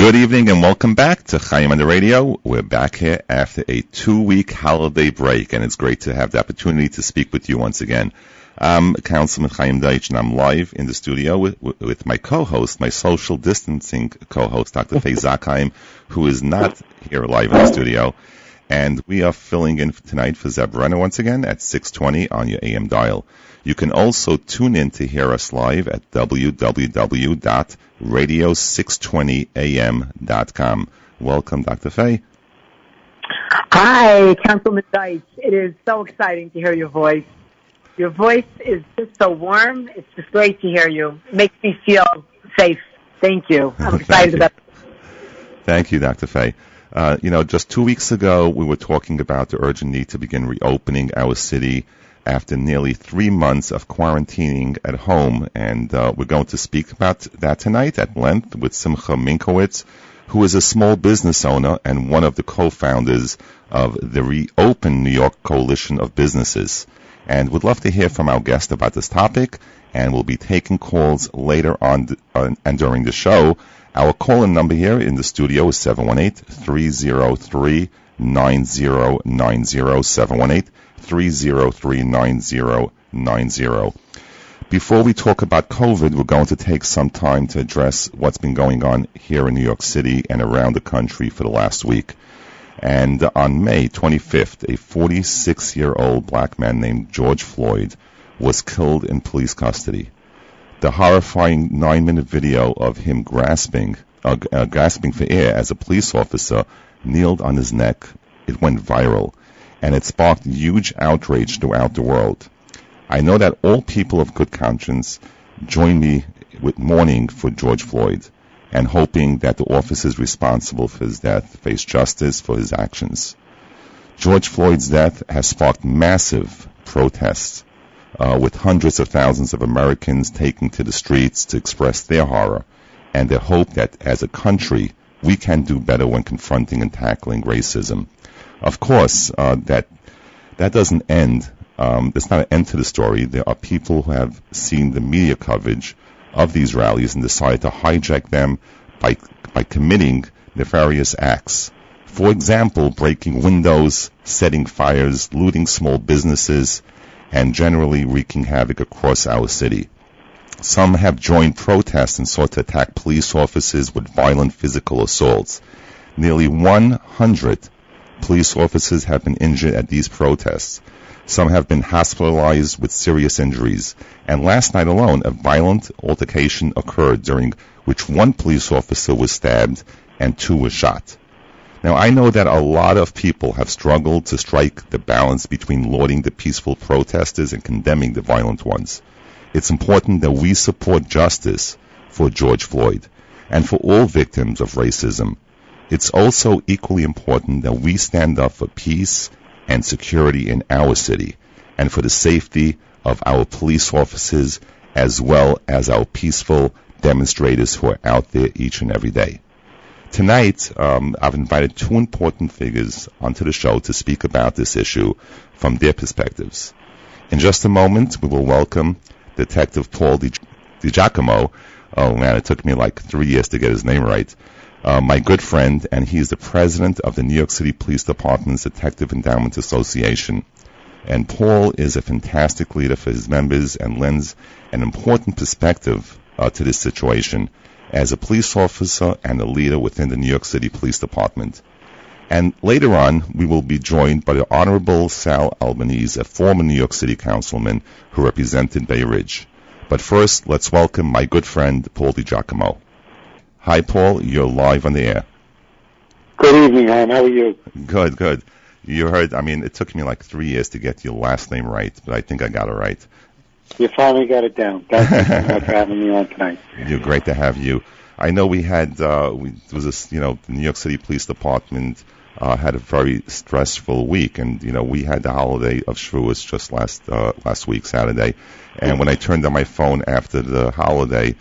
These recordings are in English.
Good evening and welcome back to Chaim on the radio. We're back here after a 2-week holiday break, and it's great to have the opportunity to speak with you once again. I'm Councilman Chaim Deutsch, and I'm live in the studio with my co-host, my social distancing co-host, Dr. Faye Zakheim, who is not here live in the studio. And we are filling in tonight for Zeb Renner once again at 6:20 on your AM dial. You can also tune in to hear us live at www.radio620am.com. Welcome, Dr. Faye. Hi, Councilman Deutsch. It is so exciting to hear your voice. Your voice is just so warm. It's just great to hear you. It makes me feel safe. Thank you. I'm excited about it. Thank you, Dr. Faye. Just 2 weeks ago, we were talking about the urgent need to begin reopening our city after nearly 3 months of quarantining at home. And we're going to speak about that tonight at length with Simcha Minkowitz, who is a small business owner and one of the co-founders of the Reopen New York Coalition of Businesses. And we'd love to hear from our guest about this topic, and we'll be taking calls later on and during the show. Our call-in number here in the studio is 718-303-9090, 718-303-9090. Before we talk about COVID, we're going to take some time to address what's been going on here in New York City and around the country for the last week. And on May 25th, a 46-year-old black man named George Floyd was killed in police custody. The horrifying 9-minute video of him grasping for air as a police officer kneeled on his neck, it went viral, and it sparked huge outrage throughout the world. I know that all people of good conscience join me with mourning for George Floyd and hoping that the officers responsible for his death face justice for his actions. George Floyd's death has sparked massive protests, with hundreds of thousands of Americans taking to the streets to express their horror and their hope that as a country we can do better when confronting and tackling racism. Of course, that doesn't end. There's not an end to the story. There are people who have seen the media coverage of these rallies and decided to hijack them by committing nefarious acts. For example, breaking windows, setting fires, looting small businesses, and generally wreaking havoc across our city. Some have joined protests and sought to attack police officers with violent physical assaults. Nearly 100 police officers have been injured at these protests. Some have been hospitalized with serious injuries. And last night alone, a violent altercation occurred during which one police officer was stabbed and 2 were shot. Now, I know that a lot of people have struggled to strike the balance between lauding the peaceful protesters and condemning the violent ones. It's important that we support justice for George Floyd and for all victims of racism. It's also equally important that we stand up for peace and security in our city and for the safety of our police officers as well as our peaceful demonstrators who are out there each and every day. Tonight, I've invited 2 important figures onto the show to speak about this issue from their perspectives. In just a moment, we will welcome Detective Paul DiGiacomo. Oh man, it took me like 3 years to get his name right. My good friend, and he's the president of the New York City Police Department's Detective Endowment Association. And Paul is a fantastic leader for his members and lends an important perspective to this situation as a police officer and a leader within the New York City Police Department. And later on, we will be joined by the Honorable Sal Albanese, a former New York City Councilman who represented Bay Ridge. But first, let's welcome my good friend, Paul DiGiacomo. Hi, Paul. You're live on the air. Good evening, Chaim. How are you? Good. You heard, it took me like 3 years to get your last name right, but I think I got it right. You finally got it down. Thank you so much for having me on tonight. You're great to have you. I know we had, the New York City Police Department had a very stressful week, and, we had the holiday of Shavuos just last week, Saturday. And when I turned on my phone after the holiday,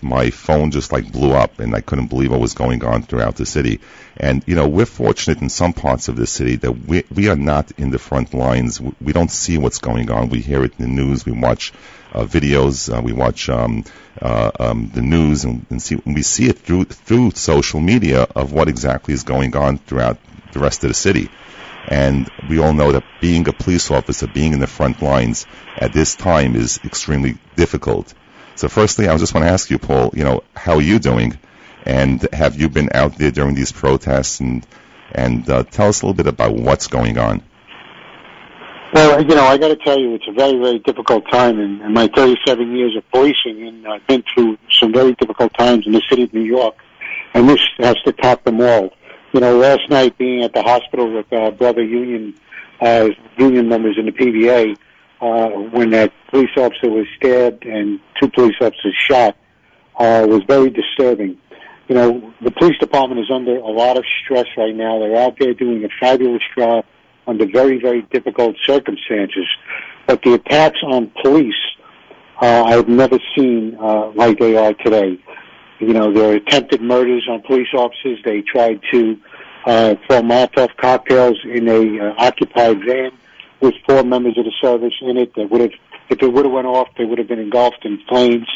my phone just like blew up, and I couldn't believe what was going on throughout the city. And, we're fortunate in some parts of the city that we are not in the front lines. We don't see what's going on. We hear it in the news. We watch videos. We watch the news, and we see it through social media of what exactly is going on throughout the rest of the city. And we all know that being a police officer, being in the front lines at this time is extremely difficult. So firstly, I just want to ask you, Paul, how are you doing? And have you been out there during these protests? And tell us a little bit about what's going on. Well, I got to tell you, it's a very, very difficult time in my 37 years of policing, and I've been through some very difficult times in the city of New York, and this has to top them all. Last night being at the hospital with brother union members in the PVA, when that police officer was stabbed and 2 police officers shot, was very disturbing. The police department is under a lot of stress right now. They're out there doing a fabulous job under very, very difficult circumstances. But the attacks on police, I've never seen like they are today. There are attempted murders on police officers. They tried to throw Molotov cocktails in a occupied van with 4 members of the service in it. That would have, if it would have went off, they would have been engulfed in flames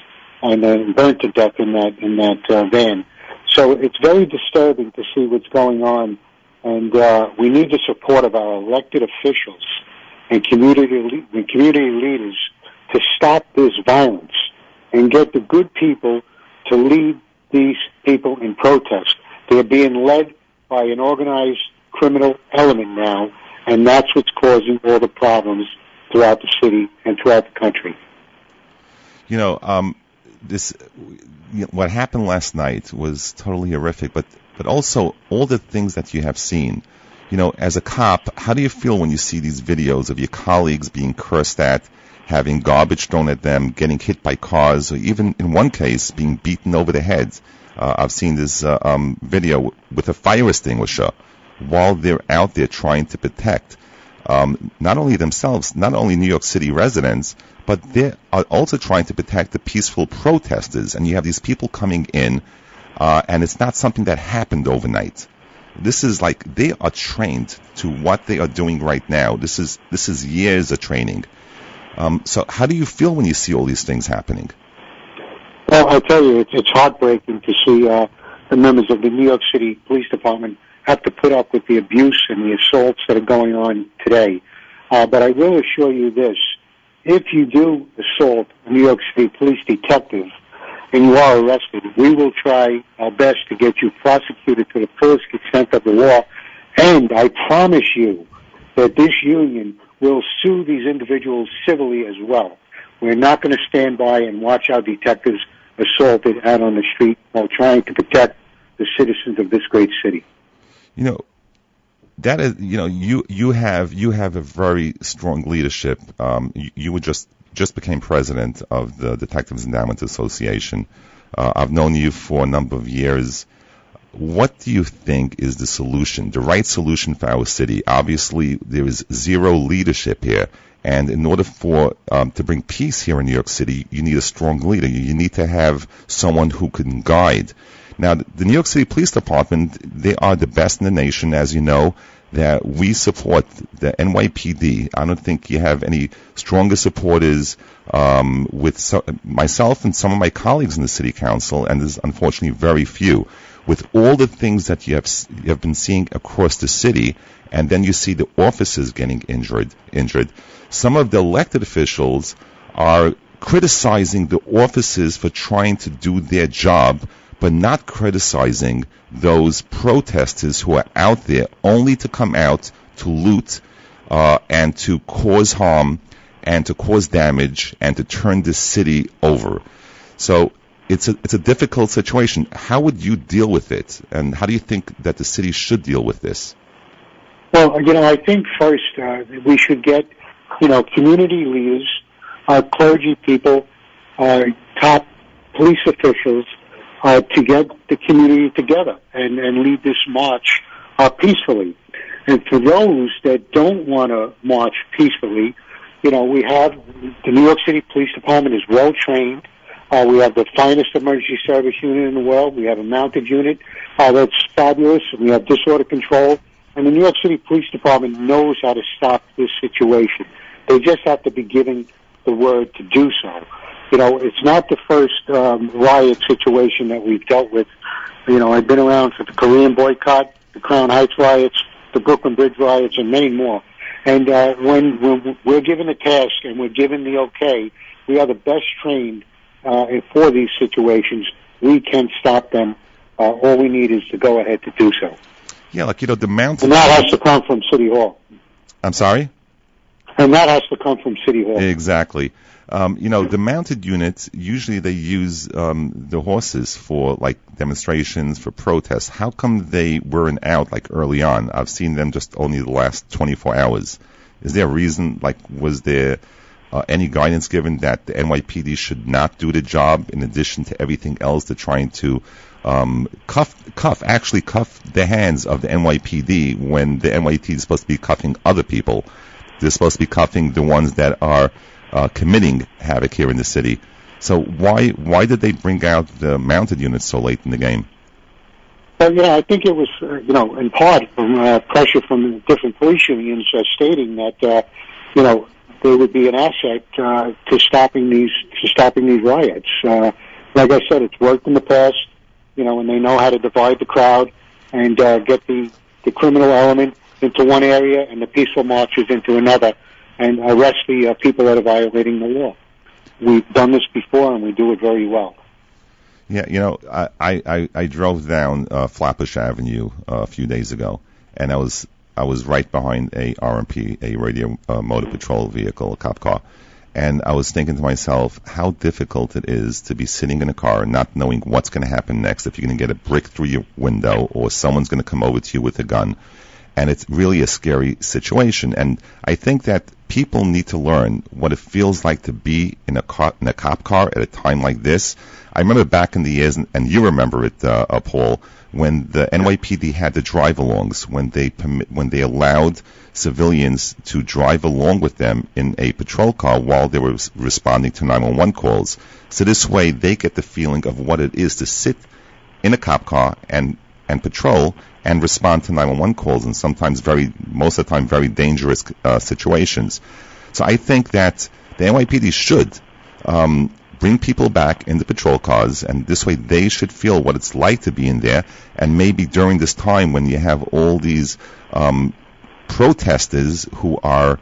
and then burnt to death in that van. So it's very disturbing to see what's going on, and we need the support of our elected officials and community leaders to stop this violence and get the good people to lead these people in protest. They're being led by an organized criminal element now, and that's what's causing all the problems throughout the city and throughout the country. What happened last night was totally horrific, but also all the things that you have seen. As a cop, how do you feel when you see these videos of your colleagues being cursed at, having garbage thrown at them, getting hit by cars, or even in one case being beaten over the head? I've seen this video with a fire extinguisher while they're out there trying to protect not only themselves, not only New York City residents, but they are also trying to protect the peaceful protesters. And you have these people coming in, and it's not something that happened overnight. This is like they are trained to what they are doing right now. This is years of training. So how do you feel when you see all these things happening? Well, I tell you, it's heartbreaking to see the members of the New York City Police Department have to put up with the abuse and the assaults that are going on today. But I will assure you this. If you do assault a New York City police detective and you are arrested, we will try our best to get you prosecuted to the fullest extent of the law. And I promise you that this union will sue these individuals civilly as well. We're not going to stand by and watch our detectives assaulted out on the street while trying to protect the citizens of this great city. That is, you have a very strong leadership. You were just became president of the Detectives Endowment Association. I've known you for a number of years. What do you think is the solution, the right solution for our city? Obviously, there is zero leadership here. And in order to bring peace here in New York City, you need a strong leader. You need to have someone who can guide. Now, the New York City Police Department, they are the best in the nation, as you know, that we support the NYPD. I don't think you have any stronger supporters with myself and some of my colleagues in the City Council, and there's unfortunately very few. With all the things that you have been seeing across the city, and then you see the officers getting injured, some of the elected officials are criticizing the officers for trying to do their job, but not criticizing those protesters who are out there only to come out to loot and to cause harm and to cause damage and to turn this city over. So it's a difficult situation. How would you deal with it, and how do you think that the city should deal with this? Well, I think first we should get, community leaders, clergy people, top police officials to get the community together and lead this march peacefully. And for those that don't want to march peacefully, we have the New York City Police Department is well trained. We have the finest emergency service unit in the world. We have a mounted unit that's fabulous. We have disorder control. And the New York City Police Department knows how to stop this situation. They just have to be given the word to do so. It's not the first riot situation that we've dealt with. I've been around for the Korean boycott, the Crown Heights riots, the Brooklyn Bridge riots, and many more. And when we're given a task and we're given the okay, we are the best trained for these situations. We can stop them. All we need is to go ahead to do so. Yeah, the mountain... And that has to come from City Hall. I'm sorry? And that has to come from City Hall. Exactly. The mounted units, usually they use the horses for, demonstrations, for protests. How come they weren't out, early on? I've seen them just only the last 24 hours. Is there a reason, was there any guidance given that the NYPD should not do the job in addition to everything else they're trying to cuff the hands of the NYPD when the NYPD is supposed to be cuffing other people? They're supposed to be cuffing the ones that are committing havoc here in the city. So why did they bring out the mounted units so late in the game? Well, I think it was, in part from pressure from different police unions stating that, there would be an asset to stopping these riots. Like I said, it's worked in the past, and they know how to divide the crowd and get the criminal element into one area and the peaceful marchers into another, and arrest the people that are violating the law. We've done this before, and we do it very well. Yeah, I drove down Flatbush Avenue a few days ago, and I was right behind a RMP, a radio motor patrol vehicle, a cop car, and I was thinking to myself how difficult it is to be sitting in a car not knowing what's going to happen next, if you're going to get a brick through your window or someone's going to come over to you with a gun. And it's really a scary situation. And I think that people need to learn what it feels like to be in a cop car at a time like this. I remember back in the years, and you remember it, Paul, when the NYPD had the drive-alongs, when they allowed civilians to drive along with them in a patrol car while they were responding to 911 calls. So this way, they get the feeling of what it is to sit in a cop car and patrol and respond to 911 calls, and most of the time, very dangerous situations. So I think that the NYPD should bring people back in the patrol cars, and this way they should feel what it's like to be in there. And maybe during this time when you have all these protesters who are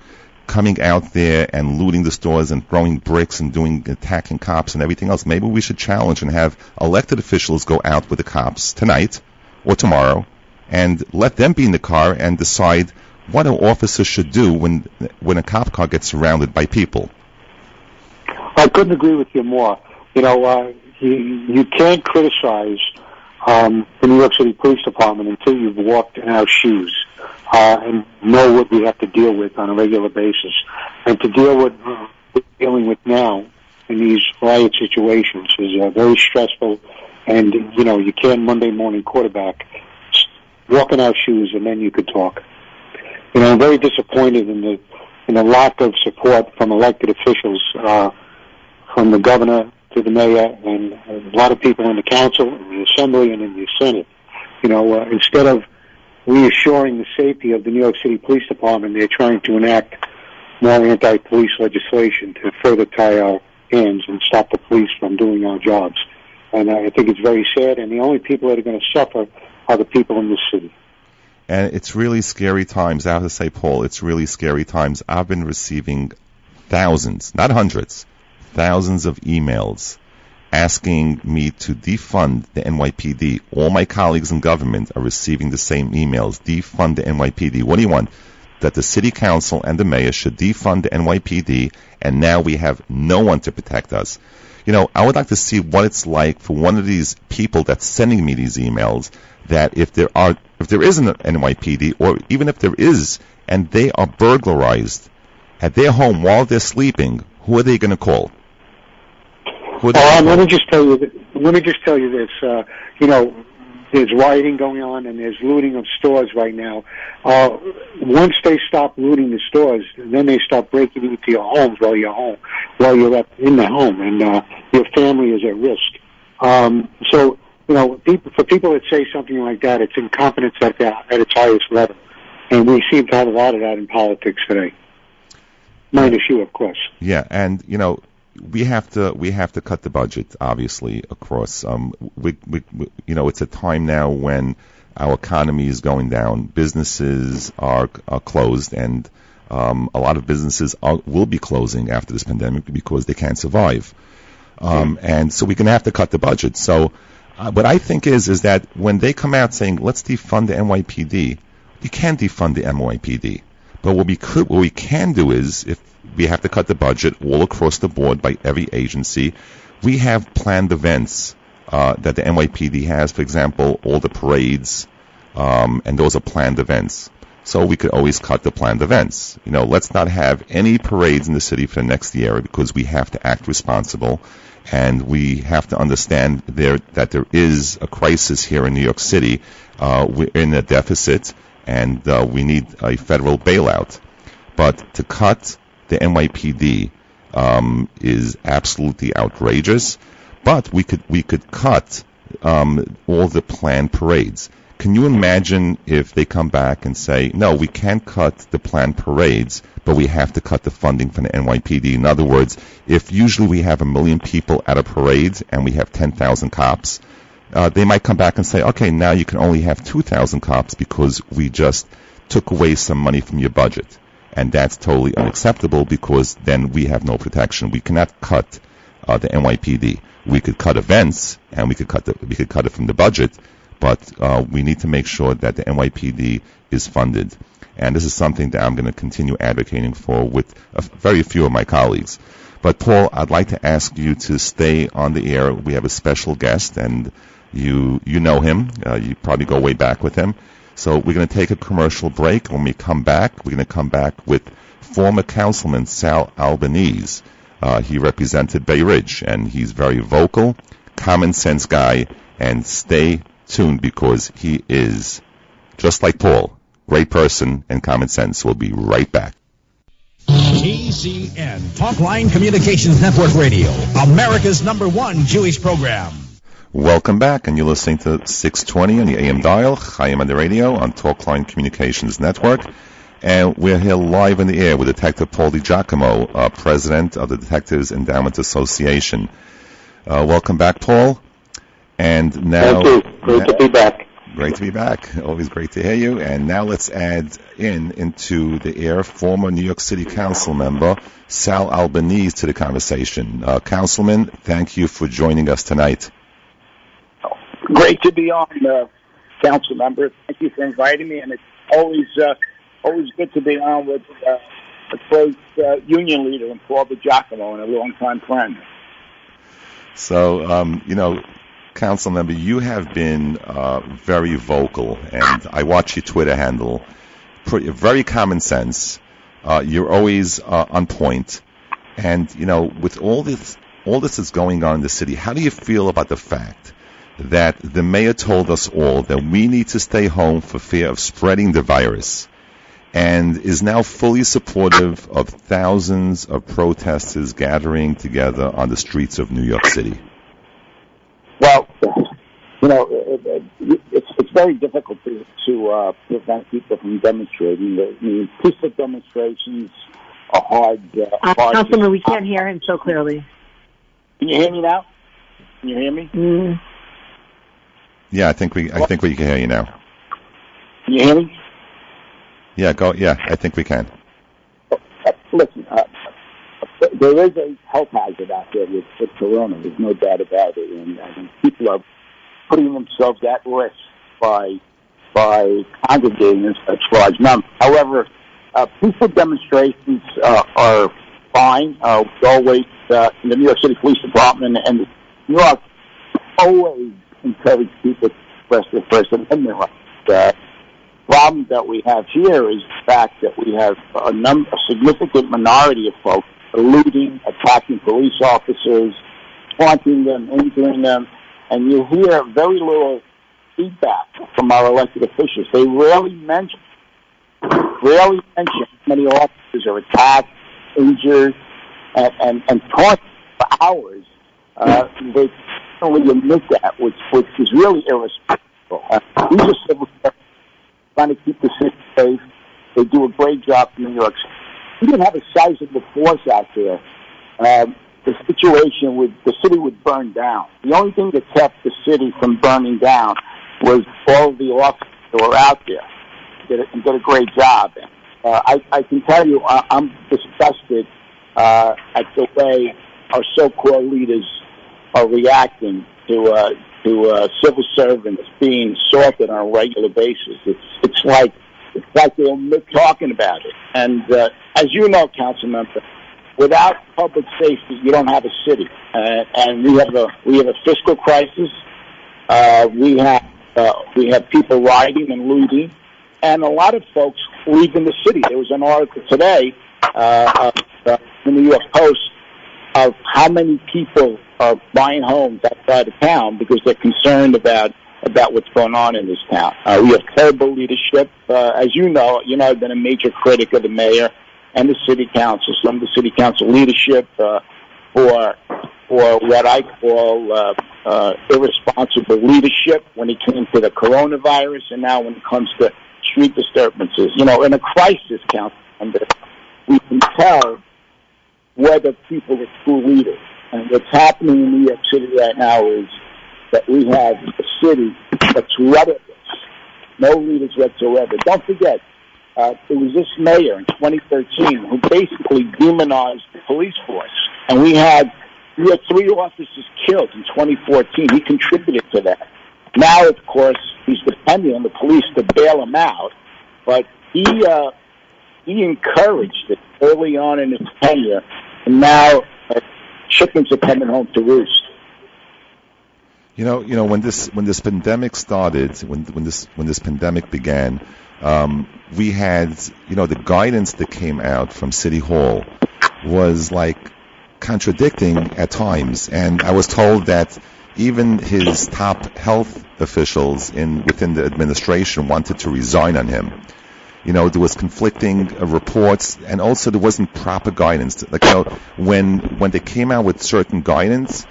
coming out there and looting the stores and throwing bricks and attacking cops and everything else, maybe we should challenge and have elected officials go out with the cops tonight or tomorrow and let them be in the car and decide what an officer should do when a cop car gets surrounded by people. I couldn't agree with you more. You can't criticize the New York City Police Department until you've walked in our shoes and know what we have to deal with on a regular basis. And to deal with what we're dealing with now in these riot situations is very stressful. And, you can't Monday morning quarterback. Walk in our shoes and then you could talk. I'm very disappointed in the lack of support from elected officials, from the governor to the mayor and a lot of people in the council, in the assembly, and in the Senate. Instead of reassuring the safety of the New York City Police Department, they're trying to enact more anti-police legislation to further tie our hands and stop the police from doing our jobs. And I think it's very sad, and the only people that are going to suffer are the people in this city. And it's really scary times. I have to say, Paul, it's really scary times. I've been receiving thousands, not hundreds, thousands of emails asking me to defund the NYPD. All my colleagues in government are receiving the same emails. Defund the NYPD. What do you want? That the city council and the mayor should defund the NYPD, and now we have no one to protect us. I would like to see what it's like for one of these people that's sending me these emails, that if there isn't an NYPD, or even if there is, and they are burglarized at their home while they're sleeping, who are they going to call? Let me just tell you this. there's rioting going on and there's looting of stores right now. Once they stop looting the stores, then they start breaking into your homes while you're in the home, and your family is at risk. So, for people that say something like that, it's incompetence at its highest level. And we seem to have a lot of that in politics today. Minus you, of course. Yeah, and, we have to cut the budget, obviously, across. It's a time now when our economy is going down. Businesses are closed, and a lot of businesses will be closing after this pandemic because they can't survive. And so we're going to have to cut the budget. So what I think is that when they come out saying, let's defund the NYPD, you can't defund the NYPD. But what we can do is, if we have to cut the budget all across the board by every agency, we have planned events that the NYPD has, for example, all the parades, and those are planned events. So we could always cut the planned events. Let's not have any parades in the city for the next year because we have to act responsible, and we have to understand that there is a crisis here in New York City. We're in a deficit, and we need a federal bailout. But to cut the NYPD is absolutely outrageous. But we could cut all the planned parades. Can you imagine if they come back and say, no, we can't cut the planned parades, but we have to cut the funding from the NYPD? In other words, if usually we have 1 million people at a parade and we have 10,000 cops, they might come back and say, okay, now you can only have 2,000 cops because we just took away some money from your budget. And that's totally unacceptable because then we have no protection. We cannot cut the NYPD. We could cut events and we could cut it from the budget, but we need to make sure that the NYPD is funded. And this is something that I'm going to continue advocating for with very few of my colleagues. But Paul, I'd like to ask you to stay on the air. We have a special guest, and you know him. You probably go way back with him. So we're going to take a commercial break. When we come back, we're going to come back with former Councilman Sal Albanese. He represented Bay Ridge, and he's very vocal, common sense guy, and stay tuned because he is, just like Paul, great person and common sense. We'll be right back. TCN, Talkline Communications Network Radio, America's #1 Jewish program. Welcome back, and you're listening to 620 on the AM dial, Chaim on the radio on Talkline Communications Network. And we're here live in the air with Detective Paul DiGiacomo, President of the Detectives Endowment Association. Welcome back, Paul. And now, thank you. Great to be back. Great to be back. Always great to hear you. And now let's add into the air former New York City Council member Sal Albanese to the conversation. Councilman, thank you for joining us tonight. Great to be on, council member. Thank you for inviting me, and it's always good to be on with a close union leader and Paul DiGiacomo, and a longtime friend. So, council member, you have been very vocal, and I watch your Twitter handle. Very common sense. You're always on point, and with all this is going on in the city, how do you feel about the fact that the mayor told us all that we need to stay home for fear of spreading the virus, and is now fully supportive of thousands of protesters gathering together on the streets of New York City? Well, it's very difficult to prevent people from demonstrating. Peaceful demonstrations are hard. Councilman, we can't hear him so clearly. Can you hear me now? Can you hear me? Mm. Yeah, I think we can hear you now. Can you hear me? Yeah, go. Yeah, I think we can. Listen, there is a health hazard out there with corona. There's no doubt about it, and people are putting themselves at risk by congregating in such large numbers. However, peaceful demonstrations are fine. We always, the New York City Police Department and New York always encourage people to express their First Amendment rights. The problem that we have here is the fact that we have a significant minority of folks looting, attacking police officers, taunting them, injuring them, and you hear very little feedback from our elected officials. They rarely mention how many officers are attacked, injured, and taught for hours. They only admit that, which is really irresponsible. These are civil servants trying to keep the city safe. They do a great job in New York City. We didn't have a sizable force out there. The situation the city would burn down. The only thing that kept the city from burning down was all of the officers that were out there and did a great job. I can tell you, I'm disgusted at the way our so-called leaders are reacting to civil servants being assaulted on a regular basis. It's like they're talking about it. And as you know, Councilman, without public safety, you don't have a city. And we have a fiscal crisis. We have people rioting and looting, and a lot of folks leaving the city. There was an article today in the New York Post of how many people are buying homes outside of town because they're concerned about what's going on in this town. We have terrible leadership. As you know, I've been a major critic of the mayor and the city council, some of the city council leadership for what I call irresponsible leadership when it came to the coronavirus, and now when it comes to street disturbances. In a crisis, Councilman, we can tell whether people are true leaders. And what's happening in New York City right now is that we have a city that's rudderless, no leaders whatsoever. Don't forget, it was this mayor in 2013 who basically demonized the police force. And we had 3 officers killed in 2014. He contributed to that. Now, of course, he's depending on the police to bail him out, but he encouraged it early on in his tenure, and now chickens are coming home to roost. When this pandemic started, when this pandemic began, we had, the guidance that came out from City Hall was like contradicting at times, and I was told that even his top health officials within the administration wanted to resign on him. There was conflicting reports, and also there wasn't proper guidance. When they came out with certain guidance,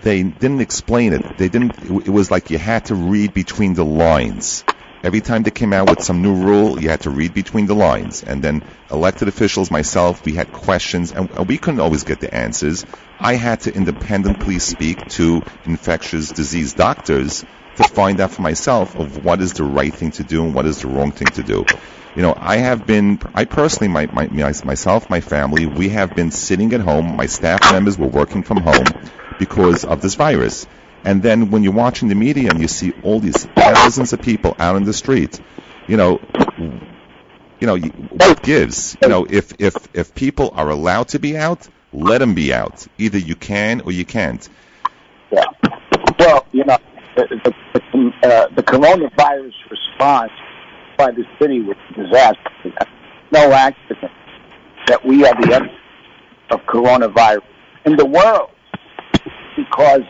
they didn't explain it. It was like you had to read between the lines. Every time they came out with some new rule, you had to read between the lines. And then elected officials, myself, we had questions, and we couldn't always get the answers. I had to independently speak to infectious disease doctors to find out for myself of what is the right thing to do and what is the wrong thing to do. I personally, myself, my family, we have been sitting at home. My staff members were working from home because of this virus. And then when you're watching the media and you see all these thousands of people out in the street, what gives? If people are allowed to be out, let them be out. Either you can or you can't. Yeah. Well, the coronavirus response by the city was a disaster. No accident that we are the end of coronavirus in the world, because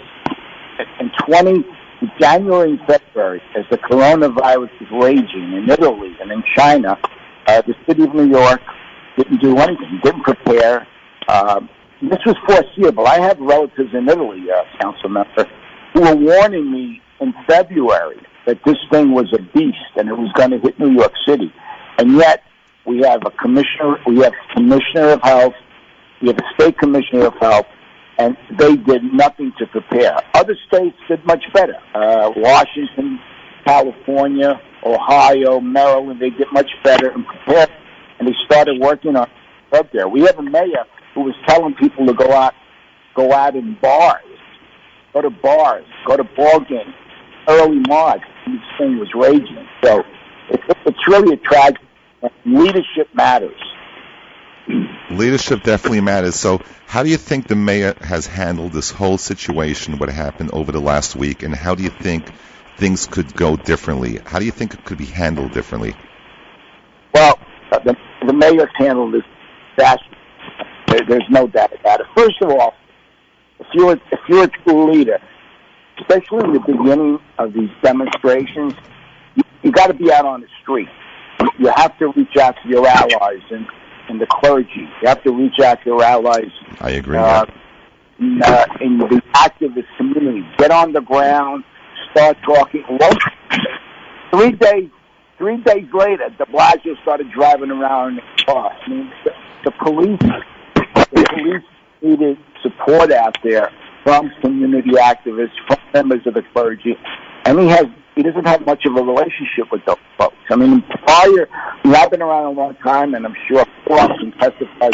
in January and February, as the coronavirus was raging in Italy and in China, the city of New York didn't do anything, didn't prepare. This was foreseeable. I have relatives in Italy, council member, who were warning me in February that this thing was a beast and it was going to hit New York City. And yet, we have a commissioner of health, we have a state commissioner of health, and they did nothing to prepare. Other states did much better. Washington, California, Ohio, Maryland, they did much better and prepared, and they started working on it up there. We have a mayor who was telling people to go out in bars, go to ball games, early March, when this thing was raging. So it's really a tragedy. Leadership matters. Leadership definitely matters. So how do you think the mayor has handled this whole situation, what happened over the last week, and how do you think things could go differently? How do you think it could be handled differently? Well, the mayor's handled this disaster. There's no doubt about it. First of all, if you're a true leader, especially in the beginning of these demonstrations, you got to be out on the street. You have to reach out to your allies and the clergy. You have to reach out to your allies. I agree. In the activist community. Get on the ground, start talking. Well, 3 days later, de Blasio started driving around in the car. I mean, the police needed support out there from community activists, from members of the clergy, and he doesn't have much of a relationship with those folks. I mean, I've been around a long time, and I'm sure Paul can testify.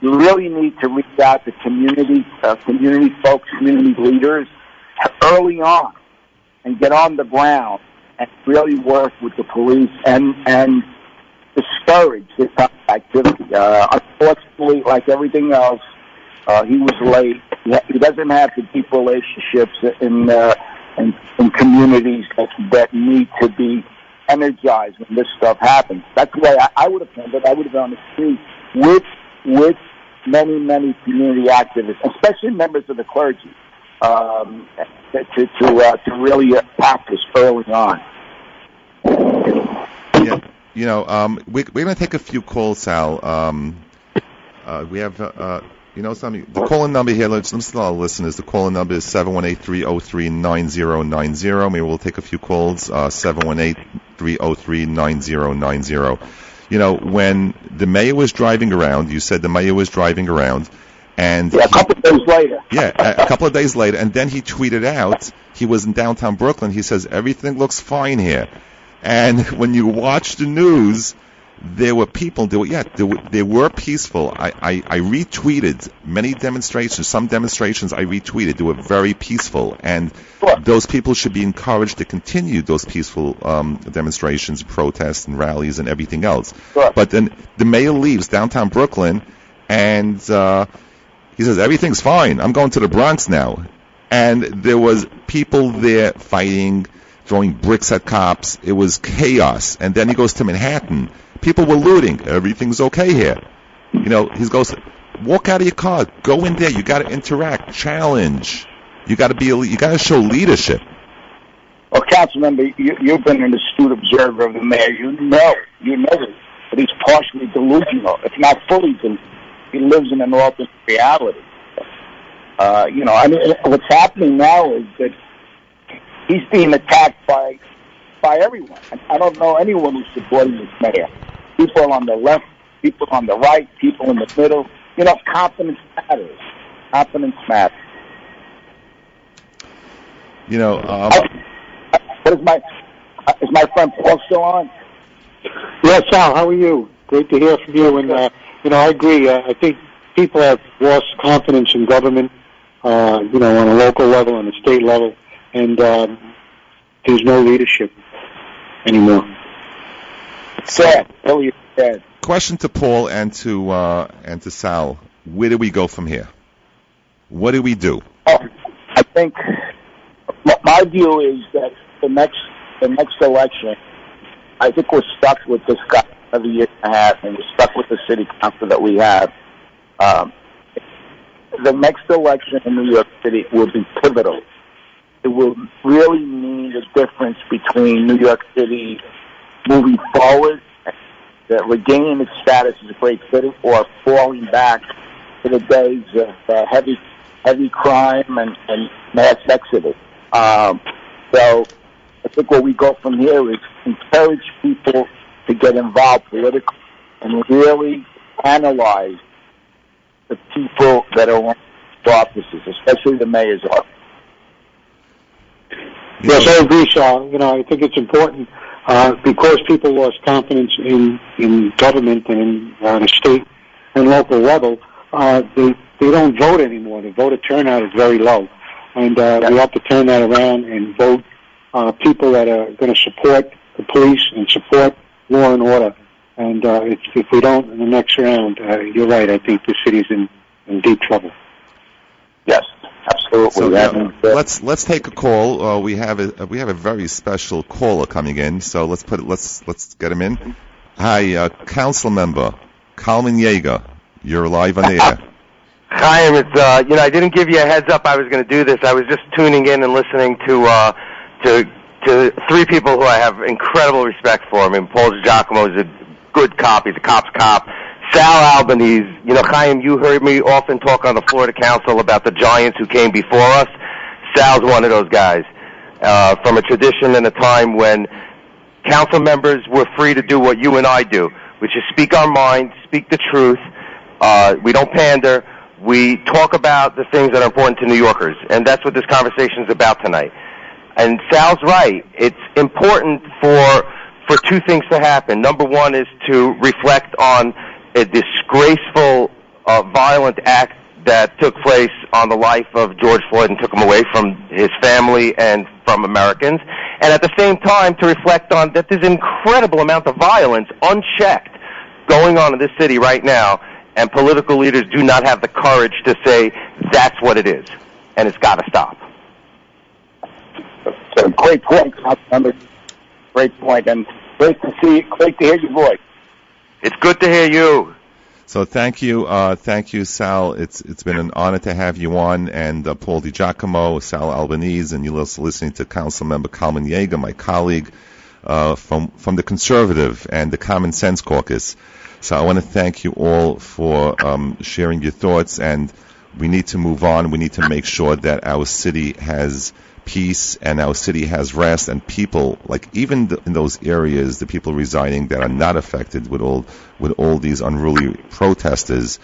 You really need to reach out to community folks, community leaders early on, and get on the ground and really work with the police and discourage this type of activity. Unfortunately, like everything else, he was late. He doesn't have the deep relationships in communities that need to be energized when this stuff happens. That's the way I would have handled it. I would have been on the street with many community activists, especially members of the clergy, to really attack this early on. Yeah, we're going to take a few calls, Sal. We have, something. The call-in number here, let's tell our listeners, the call-in number is 718-303-9090. Maybe we'll take a few calls, 718-303-9090. When the mayor was driving around, you said the mayor was driving around, and a couple of days later. Yeah, a couple of days later, and then he tweeted out, he was in downtown Brooklyn, he says, everything looks fine here. And when you watch the news, there were people, they were peaceful. I retweeted many demonstrations, some demonstrations I retweeted, they were very peaceful, and those people should be encouraged to continue those peaceful demonstrations, protests, and rallies, and everything else. But then the mayor leaves downtown Brooklyn, and he says, everything's fine, I'm going to the Bronx now. And there was people there fighting, throwing bricks at cops, it was chaos. And then he goes to Manhattan, people were looting. Everything's okay here. He goes, walk out of your car, go in there. You got to interact, challenge. You got to show leadership. Well, Councilman, you've been an astute observer of the mayor. You know that he's partially delusional, if not fully delusional. He lives in an alternate reality. What's happening now is that he's being attacked by everyone. I don't know anyone who's supporting this mayor. People on the left, people on the right, people in the middle. Confidence matters. Confidence matters. Is my friend Paul still on? Yes, Sal, how are you? Great to hear from you. And, I agree. I think people have lost confidence in government, on a local level, on a state level, and there's no leadership anymore. Sad. Really sad. Question to Paul and to Sal. Where do we go from here? What do we do? I think my view is that the next election, I think we're stuck with this guy another year and a half, and we're stuck with the city council that we have. The next election in New York City will be pivotal. It will really mean the difference between New York City moving forward, regaining its status as a great city, or falling back to the days of heavy crime and mass exodus. So I think where we go from here is encourage people to get involved politically and really analyze the people that are in offices, especially the mayor's office. Yes, I agree, Sal. I think it's important because people lost confidence in government and in the state and local level. They don't vote anymore. The voter turnout is very low, and we have to turn that around and vote people that are going to support the police and support law and order. And if we don't in the next round, you're right. I think the city's in deep trouble. Yes, absolutely. So let's take a call. We have a very special caller coming in. So let's get him in. Hi, council member Councilman Yeager. You're live on the air. Chaim, it's I didn't give you a heads up I was going to do this. I was just tuning in and listening to three people who I have incredible respect for. I mean, Paul DiGiacomo is a good cop. He's a cop's cop. Sal Albanese, Chaim, you heard me often talk on the floor of the council about the giants who came before us. Sal's one of those guys. From a tradition and a time when council members were free to do what you and I do, which is speak our mind, speak the truth. We don't pander. We talk about the things that are important to New Yorkers, and that's what this conversation is about tonight. And Sal's right. It's important for two things to happen. Number one is to reflect on a disgraceful, violent act that took place on the life of George Floyd and took him away from his family and from Americans. And at the same time, to reflect on that there's an incredible amount of violence, unchecked, going on in this city right now, and political leaders do not have the courage to say that's what it is, and it's got to stop. So great point, Councilman. Great point, and great to hear your voice. It's good to hear you. So thank you, Sal. It's been an honor to have you on, and Paul DiGiacomo, Sal Albanese, and you're also listening to Councilmember Kalman Yeager, my colleague from the Conservative and the Common Sense Caucus. So I want to thank you all for sharing your thoughts, and we need to move on. We need to make sure that our city has peace and our city has rest, and people, like even in those areas, the people residing that are not affected with all these unruly protesters,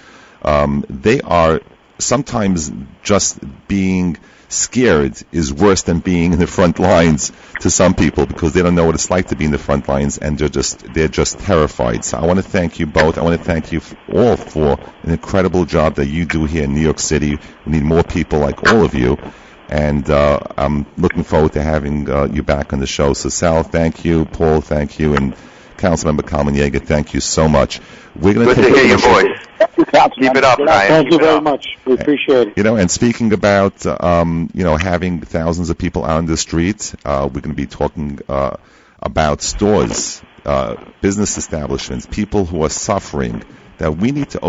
they are sometimes just being scared is worse than being in the front lines to some people, because they don't know what it's like to be in the front lines, and they're just terrified. So I want to thank you both. I want to thank you all for an incredible job that you do here in New York City. We need more people like all of you, and I'm looking forward to having you back on the show. So Sal, thank you. Paul, thank you. And Councilmember Kalman Yeager, thank you so much. We're going to Good to hear your voice. Keep it up, Ryan. Thank you very much. We appreciate it. And speaking about, having thousands of people out on the street, we're going to be talking about stores, business establishments, people who are suffering, that we need to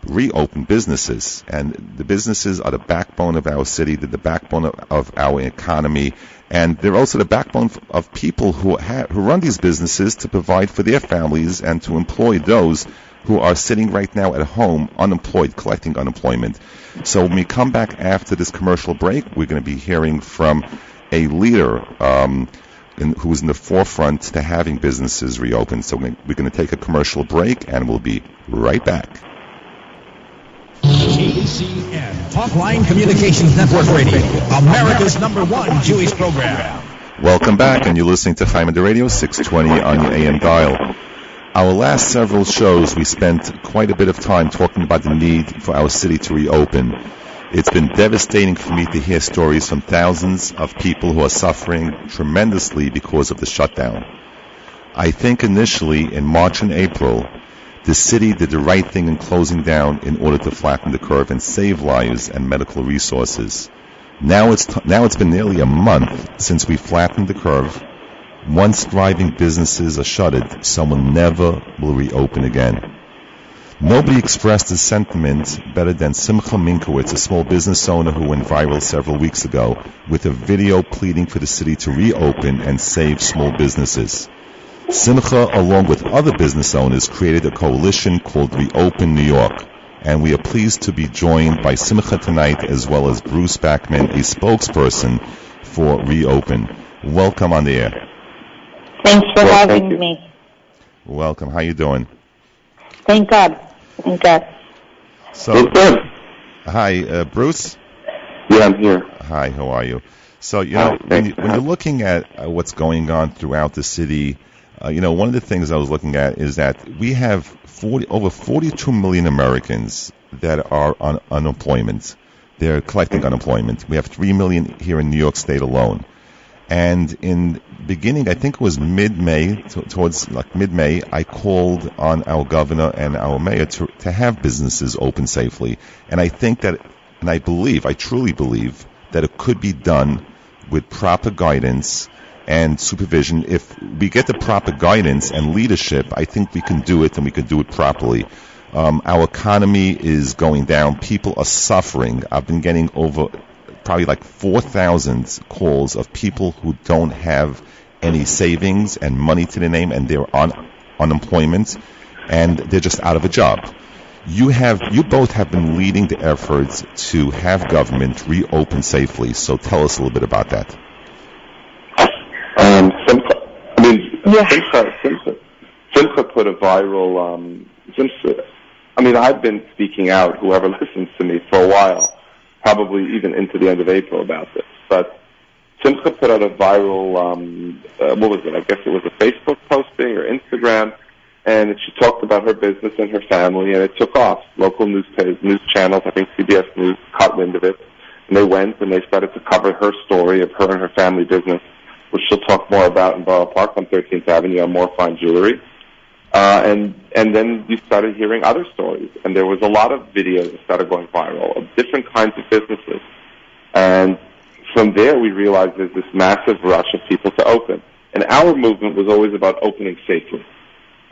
reopen businesses. And the businesses are the backbone of our city, they're the backbone of our economy, and they're also the backbone of people who run these businesses to provide for their families and to employ those who are sitting right now at home unemployed, collecting unemployment. So when we come back after this commercial break, we're going to be hearing from a leader who's in the forefront to having businesses reopen. So we're going to take a commercial break, and we'll be right back. KCN, Talkline Communications Network Radio, America's #1 Jewish program. Welcome back, and you're listening to Chaim on the Radio, 620 on your AM dial. Our last several shows, we spent quite a bit of time talking about the need for our city to reopen. It's been devastating for me to hear stories from thousands of people who are suffering tremendously because of the shutdown. I think initially in March and April, the city did the right thing in closing down in order to flatten the curve and save lives and medical resources. Now it's been nearly a month since we flattened the curve. Once thriving businesses are shuttered, someone never will reopen again. Nobody expressed his sentiment better than Simcha Minkowitz, a small business owner who went viral several weeks ago with a video pleading for the city to reopen and save small businesses. Simcha, along with other business owners, created a coalition called Reopen New York, and we are pleased to be joined by Simcha tonight, as well as Bruce Backman, a spokesperson for Reopen. Welcome on the air. Thanks for having me. Welcome. How you doing? Thank God. Thank God. So, hi, Bruce? Yeah, I'm here. Hi, how are you? So, when you're looking at what's going on throughout the city, one of the things I was looking at is that we have over 42 million Americans that are on unemployment. They're collecting unemployment. We have 3 million here in New York State alone. And in beginning, I think it was mid-May, towards mid-May, I called on our governor and our mayor to have businesses open safely. And I think that, and I truly believe that it could be done with proper guidance and supervision. If we get the proper guidance and leadership, I think we can do it, and we can do it properly. Our economy is going down. People are suffering. I've been getting over probably like 4,000 calls of people who don't have any savings and money to their name, and they're on unemployment, and they're just out of a job. You both have been leading the efforts to have government reopen safely. So tell us a little bit about that. Simcha put a viral. I've been speaking out, whoever listens to me, for a while, probably even into the end of April about this. But Simcha put out a viral, what was it? I guess it was a Facebook posting or Instagram, and she talked about her business and her family, and it took off. Local news channels, I think CBS News, caught wind of it, and they went and they started to cover her story of her and her family business, which she'll talk more about in Borough Park on 13th Avenue on More Fine Jewelry. And then you started hearing other stories, and there was a lot of videos that started going viral of different kinds of businesses. And from there, we realized there's this massive rush of people to open. And our movement was always about opening safely.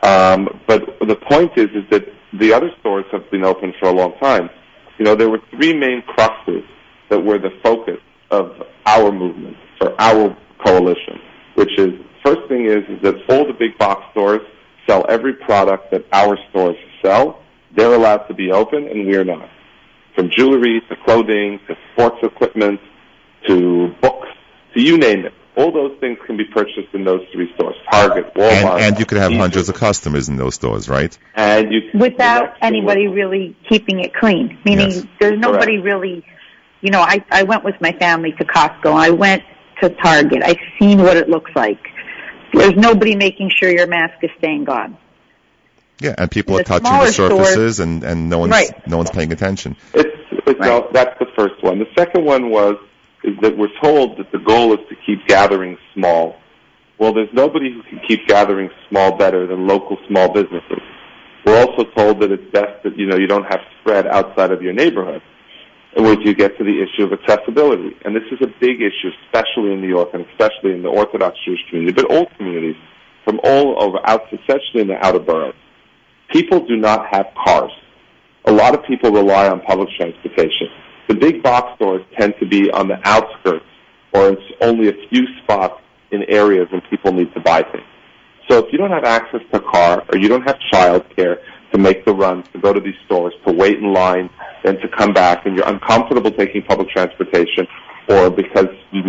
But the point is that the other stores have been open for a long time. You know, there were three main cruxes that were the focus of our movement, for our coalition, which is, first thing is that all the big box stores sell every product that our stores sell. They're allowed to be open, and we're not. From jewelry to clothing to sports equipment to books to you name it. All those things can be purchased in those three stores, Target, Walmart. And you could have hundreds of customers in those stores, right? And without anybody really keeping it clean, meaning there's nobody really, I went with my family to Costco. I went to Target. I've seen what it looks like. There's nobody making sure your mask is staying on. Yeah, and people are touching the surfaces, and no one's paying attention. No, that's the first one. The second one is that we're told that the goal is to keep gathering small. Well, there's nobody who can keep gathering small better than local small businesses. We're also told that it's best that, you don't have spread outside of your neighborhood, in which you get to the issue of accessibility. And this is a big issue, especially in New York and especially in the Orthodox Jewish community, but all communities from all over, especially in the outer boroughs. People do not have cars. A lot of people rely on public transportation. The big box stores tend to be on the outskirts, or it's only a few spots in areas when people need to buy things. So if you don't have access to a car, or you don't have childcare to make the runs, to go to these stores, to wait in line, then to come back, and you're uncomfortable taking public transportation, or because you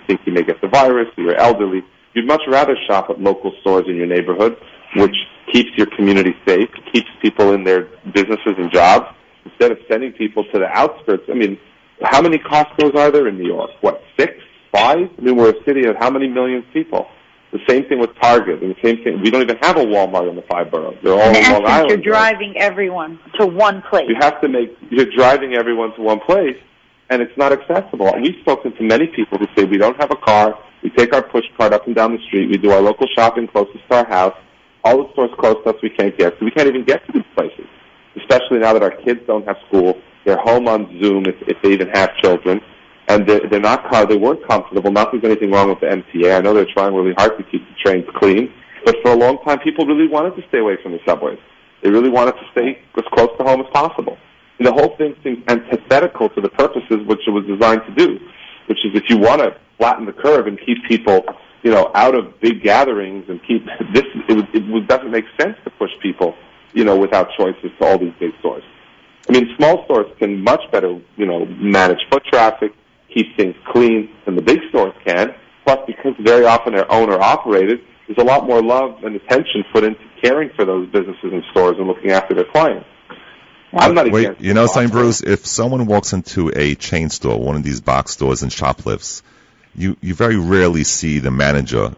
think you may get the virus, or you're elderly, you'd much rather shop at local stores in your neighborhood, which keeps your community safe, keeps people in their businesses and jobs, instead of sending people to the outskirts. I mean, how many Costco's are there in New York? 6, 5? I mean, we're a city of how many millions of people? The same thing with Target, and the same thing. We don't even have a Walmart in the 5 boroughs. They're all in Long Island. You're driving everyone to one place. You're driving everyone to one place, and it's not accessible. We've spoken to many people who say we don't have a car, we take our push cart up and down the street, we do our local shopping closest to our house, all the stores close to us we can't get, so we can't even get to these places, especially now that our kids don't have school. They're home on Zoom if they even have children, and they weren't comfortable. Not that there's anything wrong with the MTA. I know they're trying really hard to keep the trains clean, but for a long time people really wanted to stay away from the subways. They really wanted to stay as close to home as possible. And the whole thing seems antithetical to the purposes which it was designed to do, which is if you want to flatten the curve and keep people, out of big gatherings and keep this, it doesn't make sense to push people, without choices to all these big stores. I mean, small stores can much better, manage foot traffic, keep things clean than the big stores can. Plus, because very often they're owner-operated, there's a lot more love and attention put into caring for those businesses and stores and looking after their clients. I'm not against St. Bruce, if someone walks into a chain store, one of these box stores, and shoplifts, you very rarely see the manager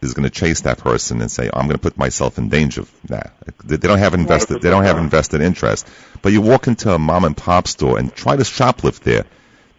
is going to chase that person and say, I'm going to put myself in danger. Nah, they don't have invested interest. But you walk into a mom and pop store and try to shoplift there.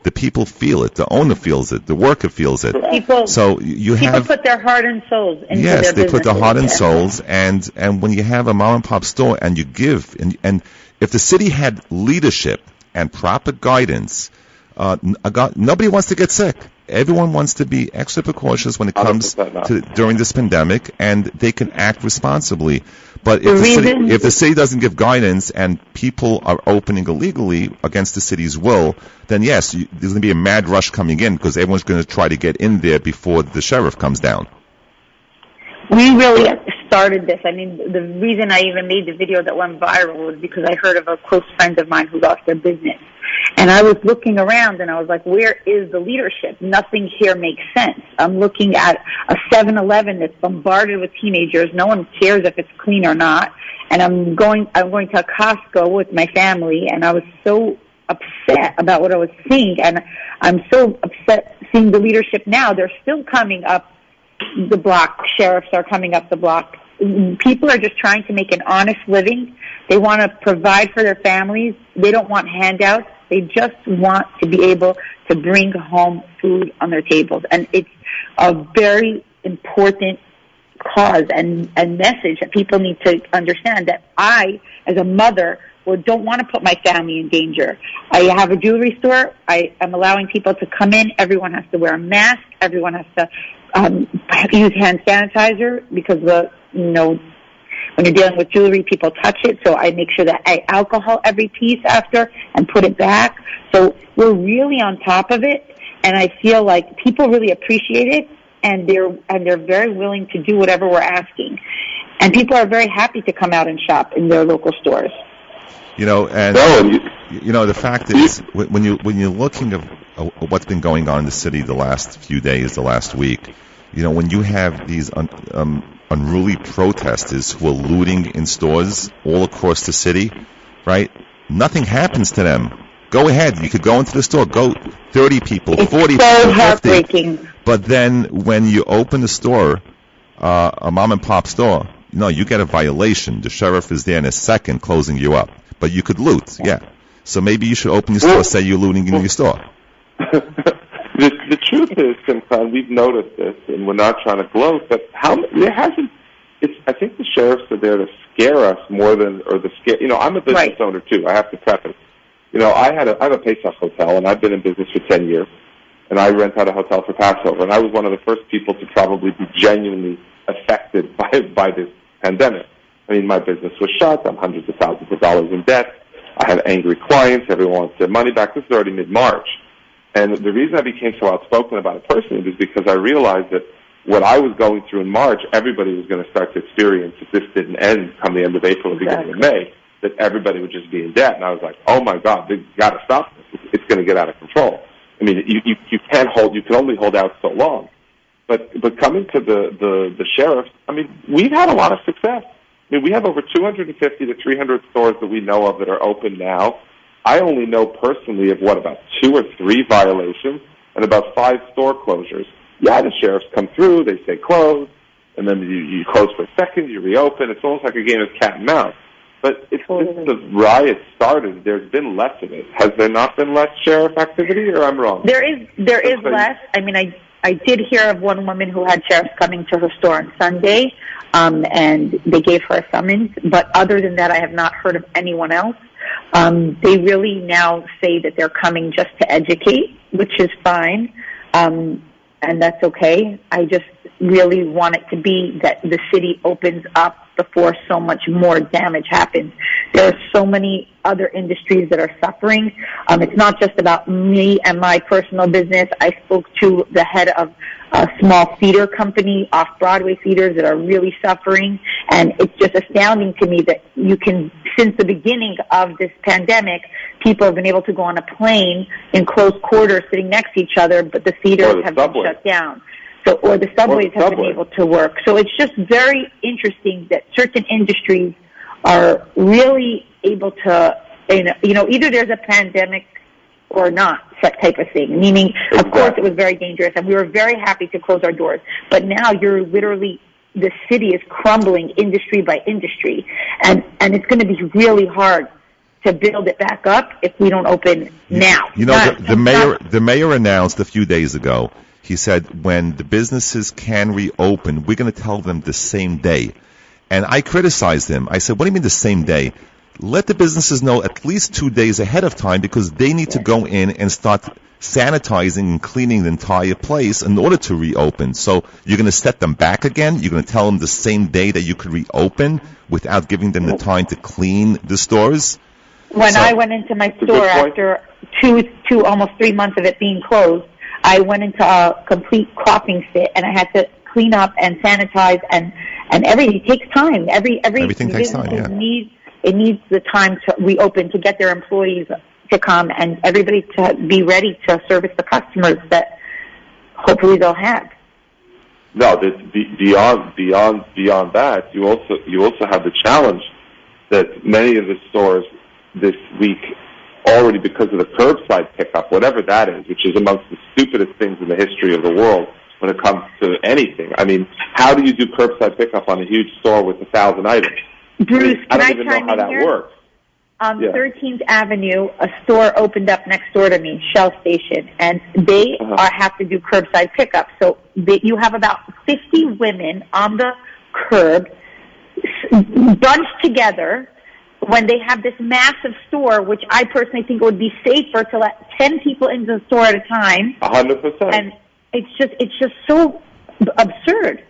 The people feel it. The owner feels it. The worker feels it. People put their heart and souls into their business. Yes, they put their heart and souls. And when you have a mom and pop store and you give, and if the city had leadership and proper guidance, nobody wants to get sick. everyone wants to be extra precautious when it comes to during this pandemic, and they can act responsibly. But if the city doesn't give guidance and people are opening illegally against the city's will, then yes, there's going to be a mad rush coming in because everyone's going to try to get in there before the sheriff comes down. We really started this. I mean, the reason I even made the video that went viral was because I heard of a close friend of mine who lost their business. And I was looking around and I was like, where is the leadership? Nothing here makes sense. I'm looking at a 7-Eleven that's bombarded with teenagers. No one cares if it's clean or not. And I'm going to a Costco with my family, and I was so upset about what I was seeing. And I'm so upset seeing the leadership now. They're still coming up the block. Sheriffs are coming up the block. People are just trying to make an honest living. They want to provide for their families. They don't want handouts. They just want to be able to bring home food on their tables. And it's a very important cause and message that people need to understand, that I, as a mother, don't want to put my family in danger. I have a jewelry store. I am allowing people to come in. Everyone has to wear a mask. Everyone has to use hand sanitizer because when you're dealing with jewelry, people touch it. So I make sure that I alcohol every piece after and put it back. So we're really on top of it, and I feel like people really appreciate it, and they're very willing to do whatever we're asking. And people are very happy to come out and shop in their local stores. The fact is, when you're looking at what's been going on in the city the last few days, the last week, when you have these unruly protesters who are looting in stores all across the city, right? Nothing happens to them. Go ahead. You could go into the store. Go 30 people, 40 people, 50. But then when you open the store, a mom-and-pop store, you get a violation. The sheriff is there in a second closing you up. But you could loot, yeah. So maybe you should open your store, say you're looting in your store. The truth is, Simcha, we've noticed this, and we're not trying to gloat, but I think the sheriffs are there to scare us more than, I'm a business owner too, I have to preface. I have a Pesach hotel, and I've been in business for 10 years, and I rent out a hotel for Passover, and I was one of the first people to probably be genuinely affected by this pandemic. I mean, my business was shut, I'm hundreds of thousands of dollars in debt, I have angry clients, everyone wants their money back. This is already mid-March. And the reason I became so outspoken about it personally is because I realized that what I was going through in March, everybody was going to start to experience if this didn't end come the end of April or beginning of May, that everybody would just be in debt. And I was like, oh my God, they've got to stop this. It's going to get out of control. I mean, you can only hold out so long. But coming to the sheriffs, I mean, we've had a lot of success. I mean, we have over 250 to 300 stores that we know of that are open now. I only know personally of about 2 or 3 violations and about 5 store closures. Yeah, the sheriffs come through, they say close, and then you close for a second, you reopen. It's almost like a game of cat and mouse. But since the riot started, there's been less of it. Has there not been less sheriff activity, or I'm wrong? There is less. I mean, I did hear of one woman who had sheriffs coming to her store on Sunday, and they gave her a summons. But other than that, I have not heard of anyone else. They really now say that they're coming just to educate, which is fine, and that's okay. I just really want it to be that the city opens up before so much more damage happens. There are so many other industries that are suffering. It's not just about me and my personal business. I spoke to the head of a small theater company, off-Broadway theaters, that are really suffering. And it's just astounding to me that since the beginning of this pandemic, people have been able to go on a plane in close quarters sitting next to each other, but the theaters have been shut down. Or the subways have been able to work. So it's just very interesting that certain industries are really able to, either there's a pandemic or not, that type of thing. Meaning, of course, it was very dangerous, and we were very happy to close our doors. But now the city is crumbling industry by industry, and it's going to be really hard to build it back up if we don't open now. The mayor announced a few days ago. He said, when the businesses can reopen, we're going to tell them the same day. And I criticized him. I said, what do you mean the same day? Let the businesses know at least 2 days ahead of time, because they need to go in and start sanitizing and cleaning the entire place in order to reopen. So you're going to set them back again? You're going to tell them the same day that you could reopen without giving them the time to clean the stores? When I went into my store after two, almost 3 months of it being closed, I went into a complete coughing fit, and I had to clean up and sanitize and everything. It takes time. Everything takes time, yeah. It needs the time to reopen, to get their employees to come and everybody to be ready to service the customers that hopefully they'll have. No, beyond that, you also have the challenge that many of the stores this week already, because of the curbside pickup, whatever that is, which is amongst the stupidest things in the history of the world when it comes to anything. I mean, how do you do curbside pickup on a huge store with 1,000 items? Bruce, I don't even know how that works. On 13th Avenue, a store opened up next door to me, Shell Station, and they have to do curbside pickup. So you have about 50 women on the curb, bunched together, when they have this massive store, which I personally think it would be safer to let 10 people into the store at a time. 100%. And it's just so absurd.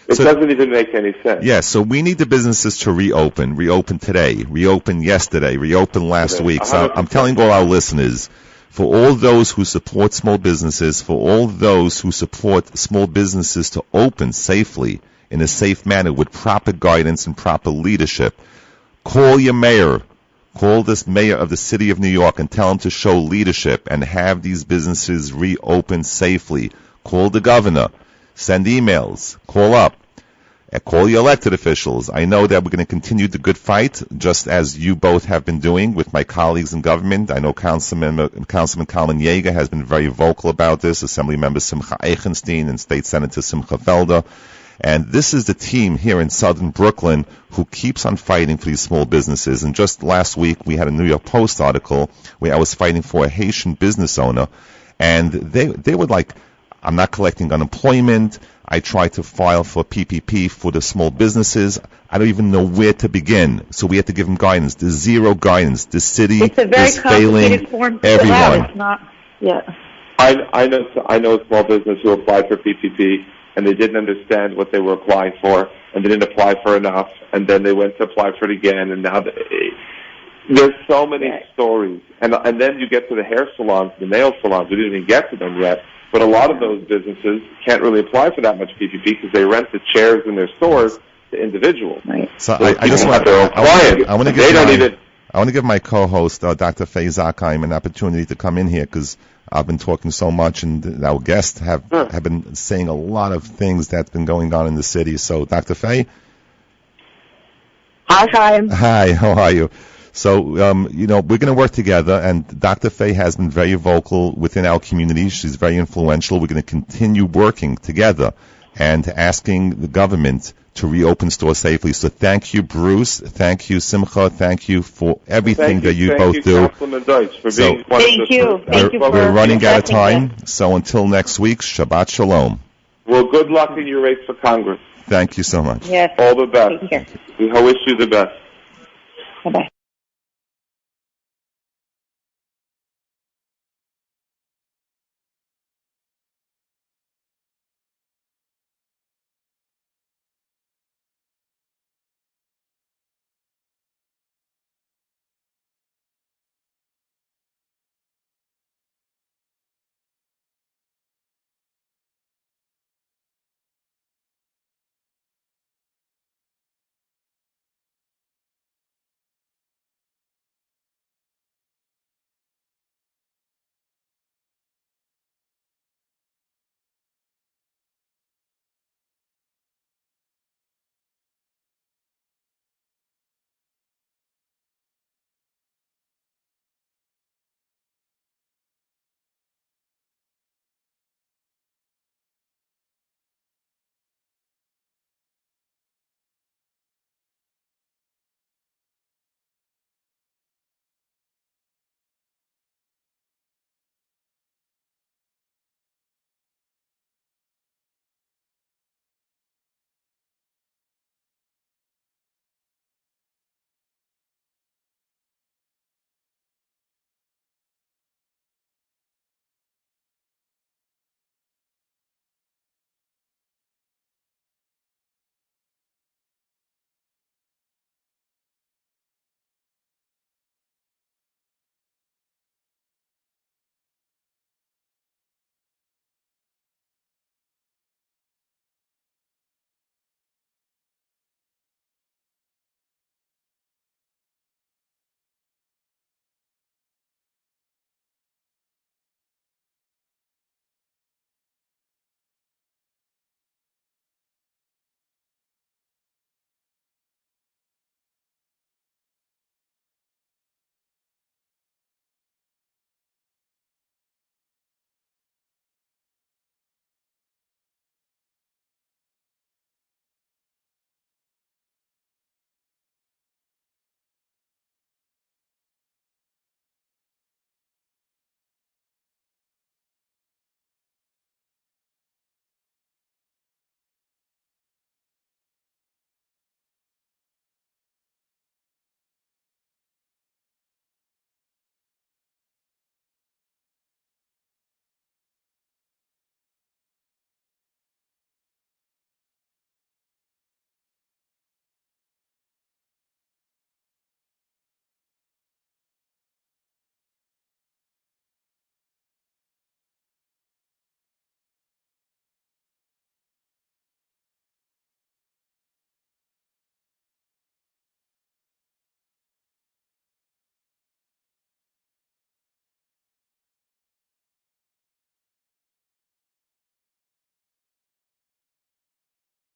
It doesn't even make any sense. Yeah, so we need the businesses to reopen today, reopen yesterday, reopen last week. So I'm telling all our listeners, for all those who support small businesses, for all those who support small businesses to open safely, in a safe manner, with proper guidance and proper leadership, call your mayor. Call this mayor of the city of New York and tell him to show leadership and have these businesses reopen safely. Call the governor. Send emails. Call up. Call your elected officials. I know that we're going to continue the good fight, just as you both have been doing with my colleagues in government. I know Councilman Kalman Yeager has been very vocal about this, Assembly Member Simcha Eichenstein and State Senator Simcha Felder. And this is the team here in southern Brooklyn who keeps on fighting for these small businesses. And just last week, we had a New York Post article where I was fighting for a Haitian business owner. And they were like, I'm not collecting unemployment. I tried to file for PPP for the small businesses. I don't even know where to begin. So we had to give them guidance. There's zero guidance. The city is failing everyone. It's not, yeah. I know a small business who applied for PPP, and they didn't understand what they were applying for, and they didn't apply for enough, and then they went to apply for it again, and now there's so many stories. And then you get to the hair salons, the nail salons. We didn't even get to them yet. But a lot of those businesses can't really apply for that much PPP because they rent the chairs in their stores to individuals. Right. So I just want their own clients. I want to give my co-host, Dr. Faye Zakheim, an opportunity to come in here because I've been talking so much, and our guests have been saying a lot of things that's been going on in the city. So, Dr. Faye? Hi, Chaim. Hi, how are you? So, we're going to work together, and Dr. Faye has been very vocal within our community. She's very influential. We're going to continue working together and asking the government to reopen stores safely. So thank you, Bruce. Thank you, Simcha. Thank you for everything that you both do. Councilman Deutsch, for being thank you. We're running out of time. So until next week, Shabbat Shalom. Well, good luck in your race for Congress. Thank you so much. Yes. All the best. We wish you the best. Bye-bye.